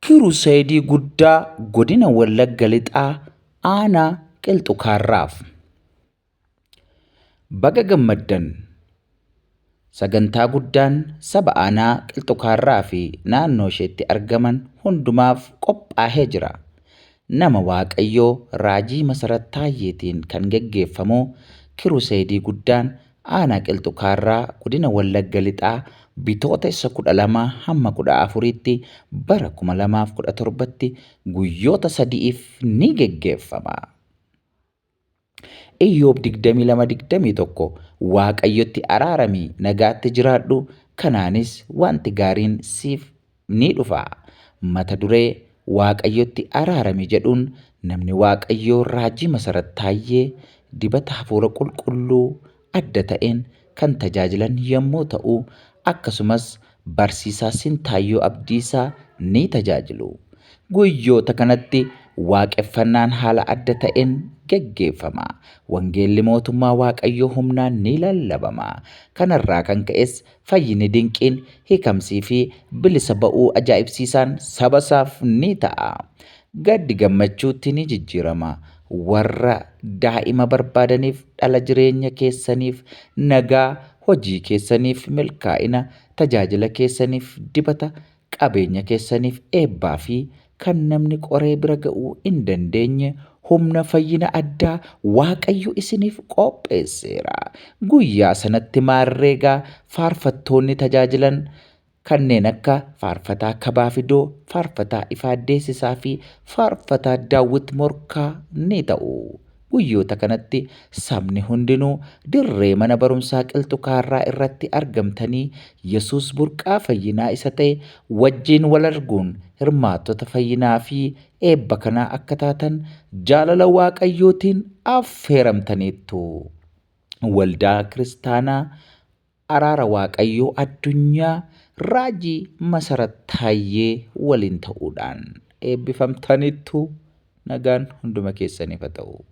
Kiruseedii guddaa godina Wallagga Lixaa aanaa Qilxu Kaarraaf. Baga gammaddan. Sagantaa guddaan saba aanaa Qilxu Kaarraa fi naannoo isheetti argaman hundumaaf qophaa'ee jira. Nama Waaqayyoo Raajii Masarat Taayyeetiin kan geggeeffamu Kiruseedii guddaan aanaa Qilxu Kaarraa godina Wallagga Lixaa Bitootessa 12 hamma 14tti bara 2017tti guyyoota 3f ni geggeeffama. Iyyoob 22:21 Waaqayyotti araaramii nagaatti jiraadhu, kanaanis wanti gaariin siif ni dhufa. Mata duree Waaqayyotti araaramii jedhuun namni Waaqayyoo Raajii Masarat Taayyee dibata hafuura qulqulluu adda ta'een kan tajaajilan yommuu ta'u, akkasumas barsiisaa Sintaayyoo Abdiisaa ni tajaajilu. Guyyoota kanatti waaqeffannaan haala adda ta'een geggeeffama. Wangeelli mootummaa Waaqayyoo humnaan ni lallabama. Kanarraa kan ka'es fayyinni dinqiin, hiikamsii fi bilisa ba'uu ajaa'ibsiisaan saba isaaf ni ta'a. Gaddi gammachuutti ni jijjiirama. Warra daa'ima barbaadaniif dhala jireenya keessaniif nagaa, hojii keessaniif milkaa'ina, tajaajila keessaniif dibata, qabeenya keessaniif eebbaa fi kan namni qoree bira ga'uu hin dandeenye humna fayyina addaa Waaqayyo isiniif qopheesseera. Guyyaa sanatti maarreegaa faarfattoonni tajaajilan kanneen akka faarfataa Kabaa Fidoo, faarfataa Ifaa Deessisaa fi faarfataa Daawit Morkaa ni ta'u. Guyyoota kanatti sabni hundinuu dirree mana barumsaa Qilxu Kaarraa irratti argamtanii Yesuus burqaa fayyinaa isa ta'e wajjin wal arguun hirmaattota fayyinaa fi eebba kanaa akka taatan jaalala Waaqayyootiin affeeramtaniittu. Waldaa Kiristaanaa Araara Waaqayyoo Addunyaa Raajii Masarat Taayyee waliin ta'uudhaan eebbifamtaniittu. Nagaan hunduma keessaniif haa ta'u.